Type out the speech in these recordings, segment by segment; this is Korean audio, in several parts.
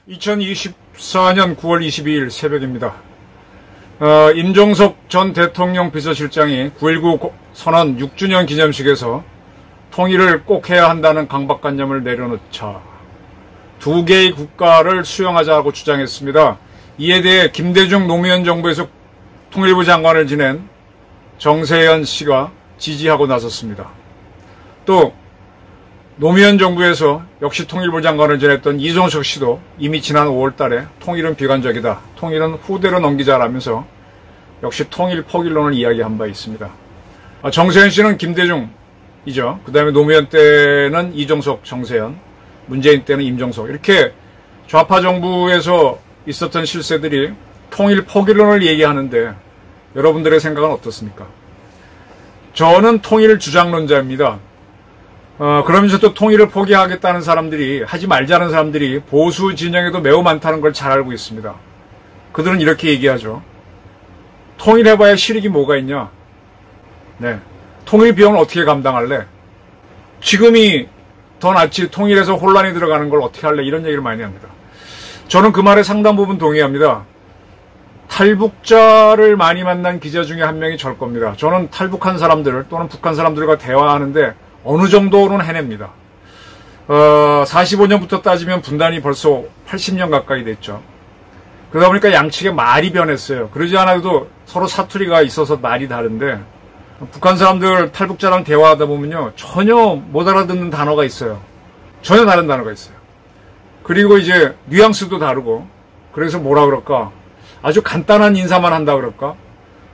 (2024년 9월 22일) 새벽입니다. 임종석 전 대통령 비서실장이 9.19 선언 6주년 기념식에서 통일을 꼭 해야 한다는 강박관념을 내려놓자 두 개의 국가를 수용하자고 주장했습니다. 이에 대해 김대중 노무현 정부에서 통일부 장관을 지낸 정세현 씨가 지지하고 나섰습니다. 또 노무현 정부에서 역시 통일부 장관을 지냈던 이종석 씨도 이미 지난 5월 달에 통일은 비관적이다, 통일은 후대로 넘기자라면서 역시 통일 포기론을 이야기한 바 있습니다. 정세현 씨는 김대중이죠. 그 다음에 노무현 때는 이종석, 정세현, 문재인 때는 임종석, 이렇게 좌파 정부에서 있었던 실세들이 통일 포기론을 얘기하는데 여러분들의 생각은 어떻습니까? 저는 통일 주장론자입니다. 그러면서 또 통일을 포기하겠다는 사람들이, 하지 말자는 사람들이 보수 진영에도 매우 많다는 걸 잘 알고 있습니다. 그들은 이렇게 얘기하죠. 통일해봐야 실익이 뭐가 있냐? 네. 통일 비용을 어떻게 감당할래? 지금이 더 낫지, 통일해서 혼란이 들어가는 걸 어떻게 할래? 이런 얘기를 많이 합니다. 저는 그 말에 상당 부분 동의합니다. 탈북자를 많이 만난 기자 중에 한 명이 절 겁니다. 저는 탈북한 사람들 또는 북한 사람들과 대화하는데 어느 정도는 해냅니다. 45년부터 따지면 분단이 벌써 80년 가까이 됐죠. 그러다 보니까 양측의 말이 변했어요. 그러지 않아도 서로 사투리가 있어서 말이 다른데, 북한 사람들 탈북자랑 대화하다 보면요, 전혀 못 알아듣는 단어가 있어요. 전혀 다른 단어가 있어요. 그리고 이제 뉘앙스도 다르고, 그래서 뭐라 그럴까, 아주 간단한 인사만 한다 그럴까.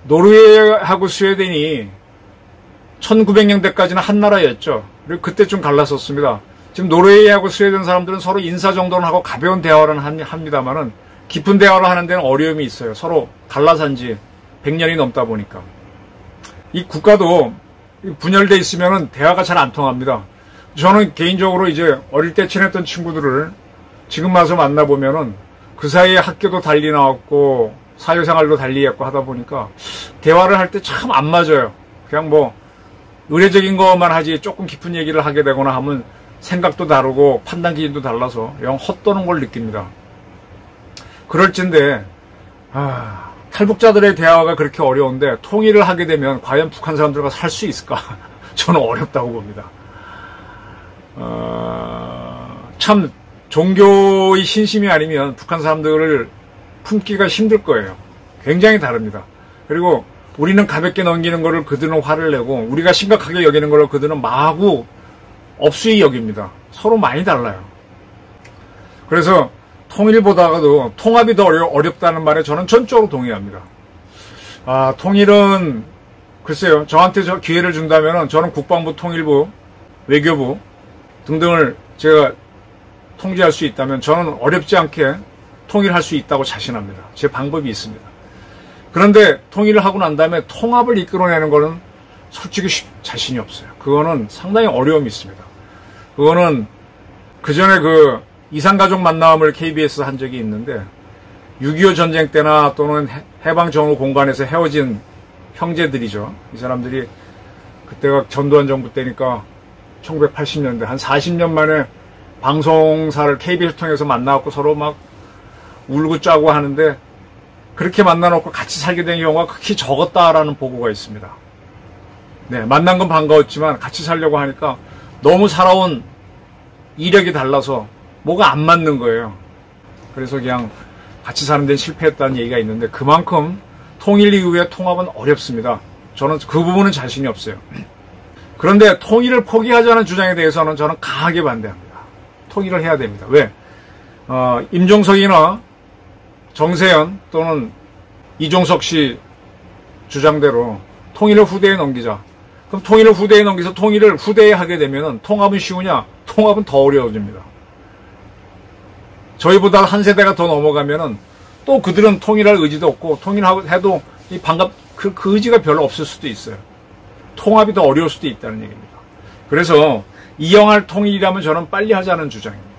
노르웨이하고 스웨덴이 1900년대까지는 한 나라였죠. 그리고 그때 좀 갈랐었습니다. 지금 노르웨이하고 스웨덴 사람들은 서로 인사 정도는 하고 가벼운 대화를 합니다만은 깊은 대화를 하는 데는 어려움이 있어요. 서로 갈라산 지 100년이 넘다 보니까. 이 국가도 분열돼 있으면은 대화가 잘 안 통합니다. 저는 개인적으로 이제 어릴 때 친했던 친구들을 지금 와서 만나보면은 그 사이에 학교도 달리 나왔고 사회생활도 달리 했고 하다 보니까 대화를 할 때 참 안 맞아요. 그냥 뭐 의례적인 것만 하지 조금 깊은 얘기를 하게 되거나 하면 생각도 다르고 판단 기준도 달라서 영 헛도는 걸 느낍니다. 그럴진데 탈북자들의 대화가 그렇게 어려운데 통일을 하게 되면 과연 북한 사람들과 살 수 있을까? 저는 어렵다고 봅니다. 참 종교의 신심이 아니면 북한 사람들을 품기가 힘들 거예요. 굉장히 다릅니다. 그리고 우리는 가볍게 넘기는 거를 그들은 화를 내고, 우리가 심각하게 여기는 거를 그들은 마구 업수히 여깁니다. 서로 많이 달라요. 그래서 통일보다도 통합이 더 어렵다는 말에 저는 전적으로 동의합니다. 통일은 글쎄요, 저한테 기회를 준다면 저는 국방부, 통일부, 외교부 등등을 제가 통제할 수 있다면 저는 어렵지 않게 통일할 수 있다고 자신합니다. 제 방법이 있습니다. 그런데 통일을 하고 난 다음에 통합을 이끌어내는 거는 솔직히 자신이 없어요. 그거는 상당히 어려움이 있습니다. 그거는 그 전에 그 이산가족 만남을 KBS에서 한 적이 있는데 6.25 전쟁 때나 또는 해방 전후 공간에서 헤어진 형제들이죠. 이 사람들이 그때가 전두환 정부 때니까 1980년대 한 40년 만에 방송사를 KBS 통해서 만나갖고 서로 막 울고 짜고 하는데, 그렇게 만나놓고 같이 살게 된 경우가 극히 적었다라는 보고가 있습니다. 네, 만난 건 반가웠지만 같이 살려고 하니까 너무 살아온 이력이 달라서 뭐가 안 맞는 거예요. 그래서 그냥 같이 사는 데는 실패했다는 얘기가 있는데, 그만큼 통일 이후에 통합은 어렵습니다. 저는 그 부분은 자신이 없어요. 그런데 통일을 포기하자는 주장에 대해서는 저는 강하게 반대합니다. 통일을 해야 됩니다. 왜? 임종석이나 정세현 또는 이종석 씨 주장대로 통일을 후대에 넘기자. 그럼 통일을 후대에 넘겨서 통일을 후대에 하게 되면 통합은 쉬우냐? 통합은 더 어려워집니다. 저희보다 한 세대가 더 넘어가면은 또 그들은 통일할 의지도 없고, 통일해도 그 의지가 별로 없을 수도 있어요. 통합이 더 어려울 수도 있다는 얘기입니다. 그래서 이영할 통일이라면 저는 빨리 하자는 주장입니다.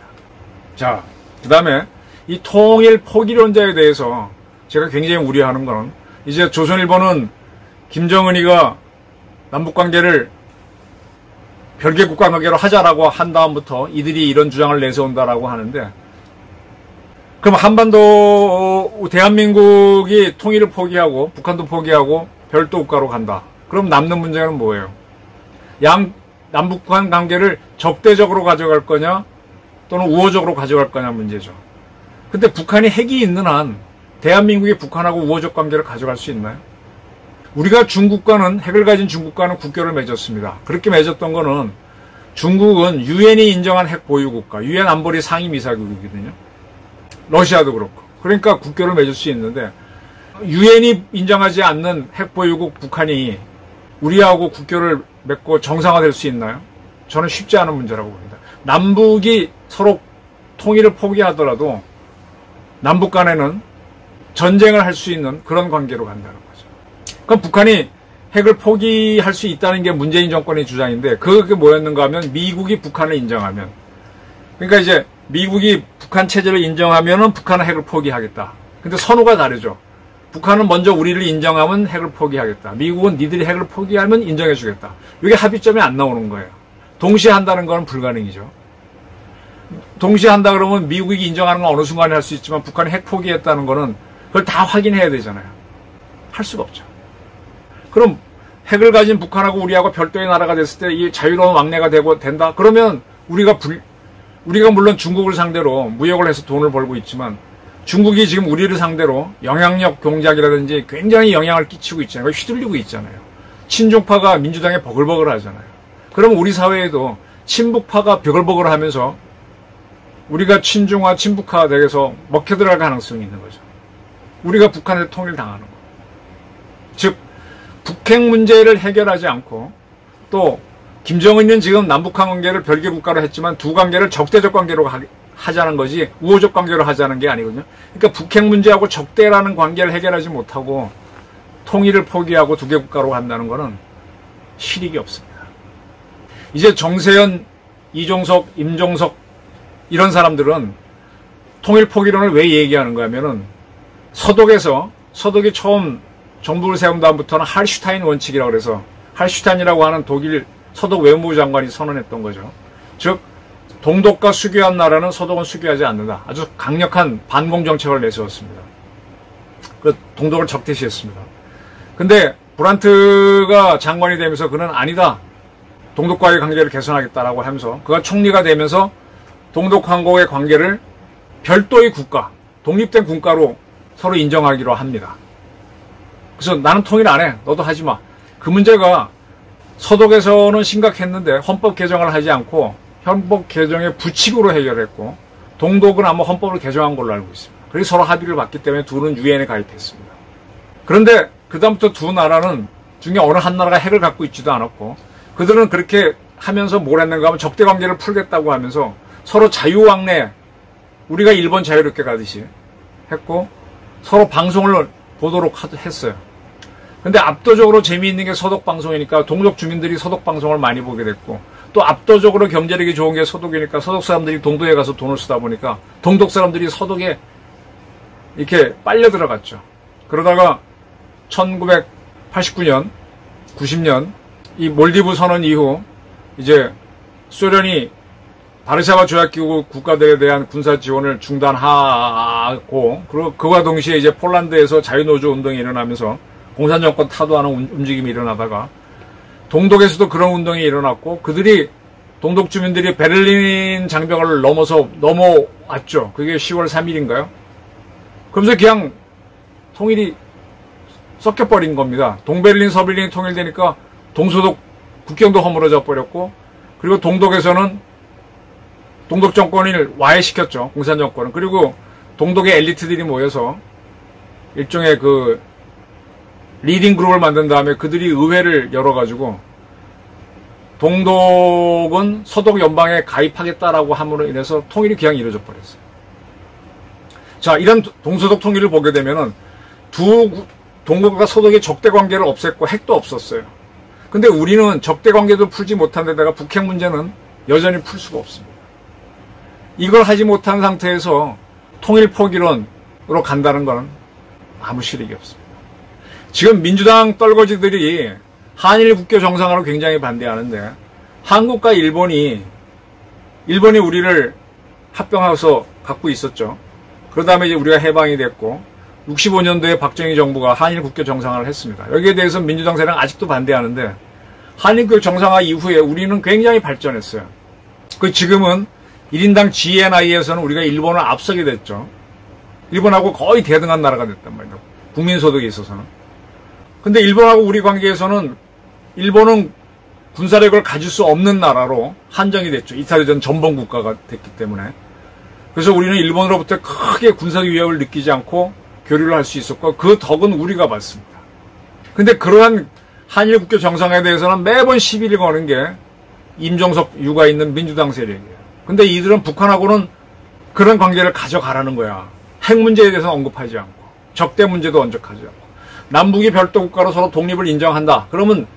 자, 그 다음에 이 통일 포기론자에 대해서 제가 굉장히 우려하는 건, 이제 조선일보는 김정은이가 남북관계를 별개 국가관계로 하자라고 한 다음부터 이들이 이런 주장을 내세운다라고 하는데, 그럼 한반도 대한민국이 통일을 포기하고 북한도 포기하고 별도 국가로 간다. 그럼 남는 문제는 뭐예요? 남북한 관계를 적대적으로 가져갈 거냐 또는 우호적으로 가져갈 거냐 문제죠. 근데 북한이 핵이 있는 한 대한민국이 북한하고 우호적 관계를 가져갈 수 있나요? 우리가 중국과는, 핵을 가진 중국과는 국교를 맺었습니다. 그렇게 맺었던 거는 중국은 유엔이 인정한 핵 보유국가, 유엔 안보리 상임이사국이거든요. 러시아도 그렇고. 그러니까 국교를 맺을 수 있는데, 유엔이 인정하지 않는 핵 보유국 북한이 우리하고 국교를 맺고 정상화될 수 있나요? 저는 쉽지 않은 문제라고 봅니다. 남북이 서로 통일을 포기하더라도 남북 간에는 전쟁을 할 수 있는 그런 관계로 간다는 거죠. 그럼 북한이 핵을 포기할 수 있다는 게 문재인 정권의 주장인데, 그게 뭐였는가 하면 미국이 북한을 인정하면, 그러니까 이제 미국이 북한 체제를 인정하면은 북한은 핵을 포기하겠다. 근데 선호가 다르죠. 북한은 먼저 우리를 인정하면 핵을 포기하겠다. 미국은 니들이 핵을 포기하면 인정해주겠다. 이게 합의점이 안 나오는 거예요. 동시에 한다는 건 불가능이죠. 동시에 한다 그러면 미국이 인정하는 건 어느 순간에 할 수 있지만 북한이 핵 포기했다는 거는 그걸 다 확인해야 되잖아요. 할 수가 없죠. 그럼 핵을 가진 북한하고 우리하고 별도의 나라가 됐을 때 이 자유로운 왕래가 된다? 그러면 우리가 물론 중국을 상대로 무역을 해서 돈을 벌고 있지만 중국이 지금 우리를 상대로 영향력 공작이라든지 굉장히 영향을 끼치고 있잖아요. 휘둘리고 있잖아요. 친중파가 민주당에 버글버글 하잖아요. 그러면 우리 사회에도 친북파가 버글버글 하면서 우리가 친중화, 친북화 되어서 먹혀들어갈 가능성이 있는 거죠. 우리가 북한에 통일당하는 거. 즉, 북핵 문제를 해결하지 않고 또 김정은은 지금 남북한 관계를 별개 국가로 했지만 두 관계를 적대적 관계로 하자는 거지 우호적 관계로 하자는 게 아니거든요. 그러니까 북핵 문제하고 적대라는 관계를 해결하지 못하고 통일을 포기하고 두 개 국가로 간다는 거는 실익이 없습니다. 이제 정세현, 이종석, 임종석 이런 사람들은 통일 포기론을 왜 얘기하는가 하면은 서독이 처음 정부를 세운 다음부터는 할슈타인 원칙이라고 그래서 할슈타인이라고 하는 독일 서독 외무부 장관이 선언했던 거죠. 즉 동독과 수교한 나라는 서독은 수교하지 않는다. 아주 강력한 반공 정책을 내세웠습니다. 그 동독을 적대시했습니다. 근데 브란트가 장관이 되면서 그는 아니다. 동독과의 관계를 개선하겠다라고 하면서 그가 총리가 되면서 동독 한국의 관계를 별도의 국가, 독립된 국가로 서로 인정하기로 합니다. 그래서 나는 통일 안 해. 너도 하지 마. 그 문제가 서독에서는 심각했는데 헌법 개정을 하지 않고 헌법 개정의 부칙으로 해결했고 동독은 아마 헌법을 개정한 걸로 알고 있습니다. 그래서 서로 합의를 봤기 때문에 둘은 유엔에 가입했습니다. 그런데 그다음부터 두 나라는 중에 어느 한 나라가 핵을 갖고 있지도 않았고 그들은 그렇게 하면서 뭘 했는가 하면 적대 관계를 풀겠다고 하면서 서로 자유왕래 우리가 일본 자유롭게 가듯이 했고 서로 방송을 보도록 했어요. 근데 압도적으로 재미있는 게 서독 방송이니까 동독 주민들이 서독 방송을 많이 보게 됐고 또 압도적으로 경제력이 좋은 게 서독이니까 서독 사람들이 동독에 가서 돈을 쓰다 보니까 동독 사람들이 서독에 이렇게 빨려 들어갔죠. 그러다가 1989년, 90년 이 몰디브 선언 이후 이제 소련이 바르샤바 조약기구 국가들에 대한 군사 지원을 중단하고 그리고 그와 동시에 이제 폴란드에서 자유노조 운동이 일어나면서 공산정권 타도하는 움직임이 일어나다가 동독에서도 그런 운동이 일어났고 그들이 동독 주민들이 베를린 장벽을 넘어왔죠. 그게 10월 3일인가요? 그러면서 그냥 통일이 섞여버린 겁니다. 동베를린, 서베를린이 통일되니까 동서독 국경도 허물어져 버렸고 그리고 동독에서는 동독 정권을 와해시켰죠. 공산정권은. 그리고 동독의 엘리트들이 모여서 일종의 그 리딩 그룹을 만든 다음에 그들이 의회를 열어가지고 동독은 서독 연방에 가입하겠다라고 함으로 인해서 통일이 그냥 이루어져 버렸어요. 자, 이런 동서독 통일을 보게 되면은 동독과 서독의 적대 관계를 없앴고 핵도 없었어요. 근데 우리는 적대 관계도 풀지 못한 데다가 북핵 문제는 여전히 풀 수가 없습니다. 이걸 하지 못한 상태에서 통일 포기론으로 간다는 건 아무 실익이 없습니다. 지금 민주당 떨거지들이 한일 국교 정상화를 굉장히 반대하는데 한국과 일본이 우리를 합병해서 갖고 있었죠. 그 다음에 이제 우리가 해방이 됐고 65년도에 박정희 정부가 한일 국교 정상화를 했습니다. 여기에 대해서 민주당 세력은 아직도 반대하는데 한일 국교 정상화 이후에 우리는 굉장히 발전했어요. 지금은 1인당 GNI에서는 우리가 일본을 앞서게 됐죠. 일본하고 거의 대등한 나라가 됐단 말이에요. 국민소득에 있어서는. 근데 일본하고 우리 관계에서는 일본은 군사력을 가질 수 없는 나라로 한정이 됐죠. 이탈리아전 전범국가가 됐기 때문에. 그래서 우리는 일본으로부터 크게 군사적 위협을 느끼지 않고 교류를 할 수 있었고 그 덕은 우리가 받습니다. 근데 그러한 한일 국교 정상화에 대해서는 매번 시비를 거는 게 임종석 유가 있는 민주당 세력이에요. 근데 이들은 북한하고는 그런 관계를 가져가라는 거야. 핵 문제에 대해서는 언급하지 않고 적대 문제도 언급하지 않고 남북이 별도 국가로 서로 독립을 인정한다. 그러면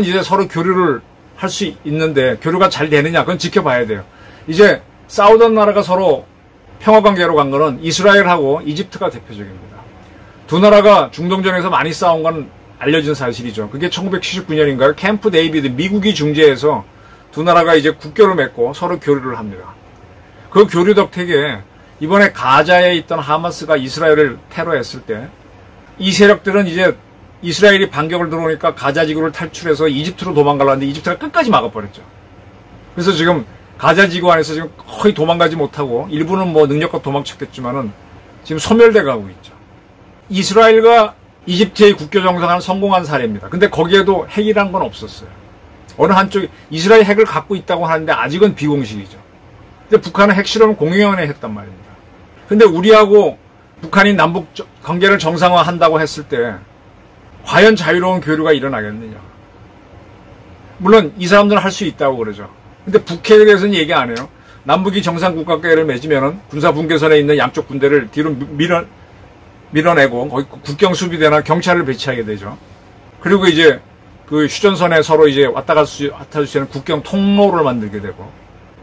이제 서로 교류를 할 수 있는데 교류가 잘 되느냐 그건 지켜봐야 돼요. 이제 싸우던 나라가 서로 평화관계로 간 거는 이스라엘하고 이집트가 대표적입니다. 두 나라가 중동전에서 많이 싸운 건 알려진 사실이죠. 그게 1979년인가요? 캠프 데이비드 미국이 중재해서 두 나라가 이제 국교를 맺고 서로 교류를 합니다. 그 교류 덕택에 이번에 가자에 있던 하마스가 이스라엘을 테러했을 때 이 세력들은 이제 이스라엘이 반격을 들어오니까 가자 지구를 탈출해서 이집트로 도망가려는데 이집트가 끝까지 막아버렸죠. 그래서 지금 가자 지구 안에서 지금 거의 도망가지 못하고 일부는 뭐 능력껏 도망쳤겠지만은 지금 소멸돼 가고 있죠. 이스라엘과 이집트의 국교 정상화는 성공한 사례입니다. 근데 거기에도 핵이란 건 없었어요. 어느 한쪽이 이스라엘 핵을 갖고 있다고 하는데 아직은 비공식이죠. 근데 북한은 핵실험을 공연에 했단 말입니다. 근데 우리하고 북한이 남북 관계를 정상화한다고 했을 때 과연 자유로운 교류가 일어나겠느냐. 물론 이 사람들은 할 수 있다고 그러죠. 근데 북핵에 대해서는 얘기 안 해요. 남북이 정상국가계를 맺으면은 군사분계선에 있는 양쪽 군대를 뒤로 밀어내고 거기 국경 수비대나 경찰을 배치하게 되죠. 그리고 이제 그 휴전선에 서로 이제 왔다 갈 수 있는 국경 통로를 만들게 되고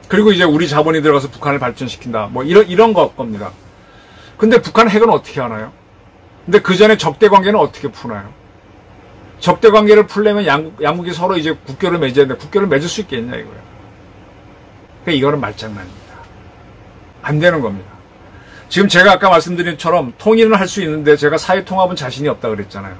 그리고 이제 우리 자본이 들어가서 북한을 발전시킨다. 뭐 이런 겁니다. 근데 북한 핵은 어떻게 하나요? 근데 그 전에 적대 관계는 어떻게 푸나요? 적대 관계를 풀려면 양국이 서로 이제 국교를 맺어야 되는데 국교를 맺을 수 있겠냐 이거예요. 그러니까 이거는 말장난입니다. 안 되는 겁니다. 지금 제가 아까 말씀드린 것처럼 통일은 할 수 있는데 제가 사회통합은 자신이 없다 그랬잖아요.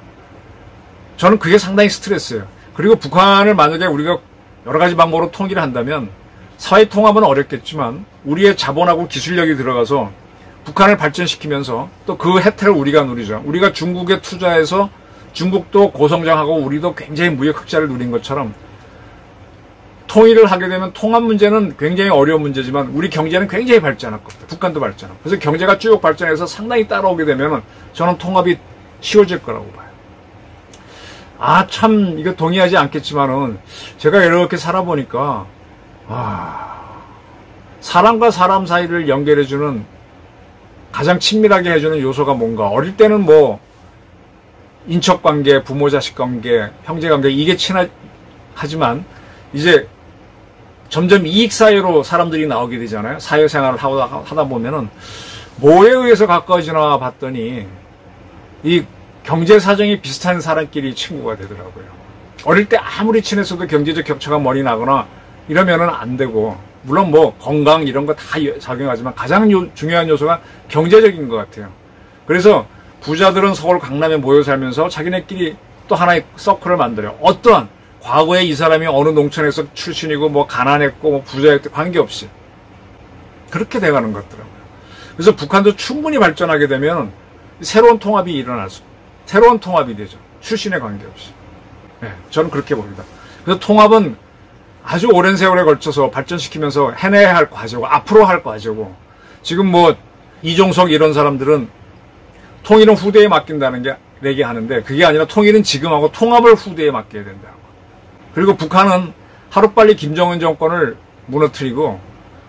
저는 그게 상당히 스트레스예요. 그리고 북한을 만약에 우리가 여러 가지 방법으로 통일을 한다면 사회통합은 어렵겠지만 우리의 자본하고 기술력이 들어가서 북한을 발전시키면서 또 그 혜택을 우리가 누리죠. 우리가 중국에 투자해서 중국도 고성장하고 우리도 굉장히 무역 흑자를 누린 것처럼 통일을 하게 되면 통합 문제는 굉장히 어려운 문제지만 우리 경제는 굉장히 발전할 겁니다. 북한도 발전하고. 그래서 경제가 쭉 발전해서 상당히 따라오게 되면 저는 통합이 쉬워질 거라고 봐요. 참 이거 동의하지 않겠지만은 제가 이렇게 살아보니까 사람과 사람 사이를 연결해주는 가장 친밀하게 해주는 요소가 뭔가. 어릴 때는 뭐 인척관계, 부모 자식 관계, 형제관계 이게 친하지만 이제 점점 이익사회로 사람들이 나오게 되잖아요. 사회생활을 하다 보면은 뭐에 의해서 가까워지나 봤더니 이 경제사정이 비슷한 사람끼리 친구가 되더라고요. 어릴 때 아무리 친했어도 경제적 격차가 머리 나거나 이러면은 안 되고 물론 뭐 건강 이런 거 다 작용하지만 가장 중요한 요소가 경제적인 것 같아요. 그래서 부자들은 서울 강남에 모여 살면서 자기네끼리 또 하나의 서클을 만들어요. 어떠한 과거에 이 사람이 어느 농촌에서 출신이고 뭐 가난했고 뭐 부자였고 관계없이 그렇게 돼가는 것 같더라고요. 그래서 북한도 충분히 발전하게 되면 새로운 통합이 새로운 통합이 되죠. 출신에 관계없이. 네, 저는 그렇게 봅니다. 그래서 통합은 아주 오랜 세월에 걸쳐서 발전시키면서 해내야 할 과제고 앞으로 할 과제고 지금 뭐 이종석 이런 사람들은 통일은 후대에 맡긴다는 게 얘기하는데 그게 아니라 통일은 지금하고 통합을 후대에 맡겨야 된다고. 그리고 북한은 하루빨리 김정은 정권을 무너뜨리고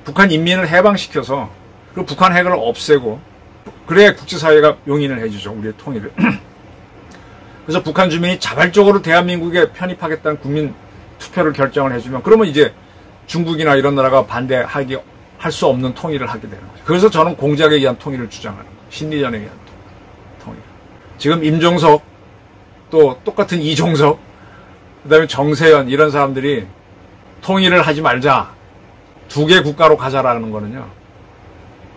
북한 인민을 해방시켜서 그리고 북한 핵을 없애고 그래야 국제사회가 용인을 해주죠. 우리의 통일을. 그래서 북한 주민이 자발적으로 대한민국에 편입하겠다는 국민 투표를 결정을 해주면 그러면 이제 중국이나 이런 나라가 반대하기 할 수 없는 통일을 하게 되는 거죠. 그래서 저는 공작에 의한 통일을 주장하는 거예요. 심리전에 의한 통일. 지금 임종석 또 똑같은 이종석, 그 다음에 정세현 이런 사람들이 통일을 하지 말자, 두 개 국가로 가자라는 거는요,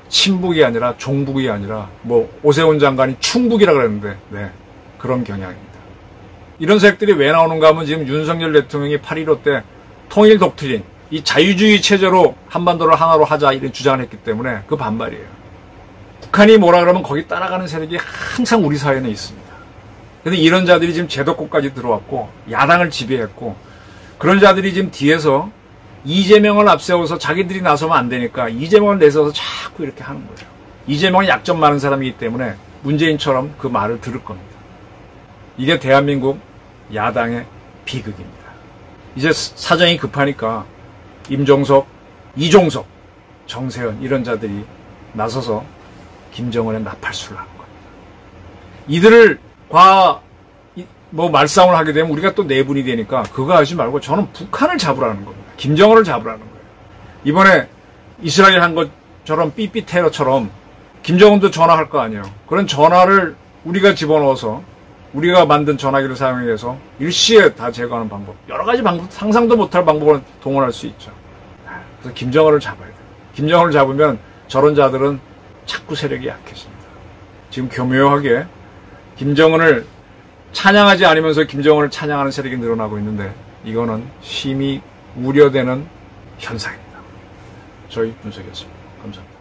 친북이 아니라 종북이 아니라 뭐 오세훈 장관이 충북이라 그랬는데 네, 그런 경향입니다. 이런 세력들이 왜 나오는가 하면 지금 윤석열 대통령이 8.15 때 통일 독트린, 이 자유주의 체제로 한반도를 하나로 하자 이런 주장을 했기 때문에 그 반발이에요. 북한이 뭐라 그러면 거기 따라가는 세력이 항상 우리 사회는 있습니다. 근데 이런 자들이 지금 제도권까지 들어왔고 야당을 지배했고, 그런 자들이 지금 뒤에서 이재명을 앞세워서 자기들이 나서면 안 되니까 이재명을 내세워서 자꾸 이렇게 하는 거예요. 이재명은 약점 많은 사람이기 때문에 문재인처럼 그 말을 들을 겁니다. 이게 대한민국 야당의 비극입니다. 이제 사정이 급하니까 임종석, 이종석, 정세현 이런 자들이 나서서 김정은의 나팔수를 하는 겁니다. 이들을 말싸움을 하게 되면 우리가 또 내분이 되니까 그거 하지 말고 저는 북한을 잡으라는 겁니다. 김정은을 잡으라는 거예요. 이번에 이스라엘 한 것처럼 삐삐 테러처럼 김정은도 전화할 거 아니에요. 그런 전화를 우리가 집어넣어서 우리가 만든 전화기를 사용해서 일시에 다 제거하는 방법, 여러 가지 방법, 상상도 못할 방법을 동원할 수 있죠. 그래서 김정은을 잡아야 돼요. 김정은을 잡으면 저런 자들은 자꾸 세력이 약해집니다. 지금 교묘하게 김정은을 찬양하지 않으면서 김정은을 찬양하는 세력이 늘어나고 있는데 이거는 심히 우려되는 현상입니다. 저희 분석이었습니다. 감사합니다.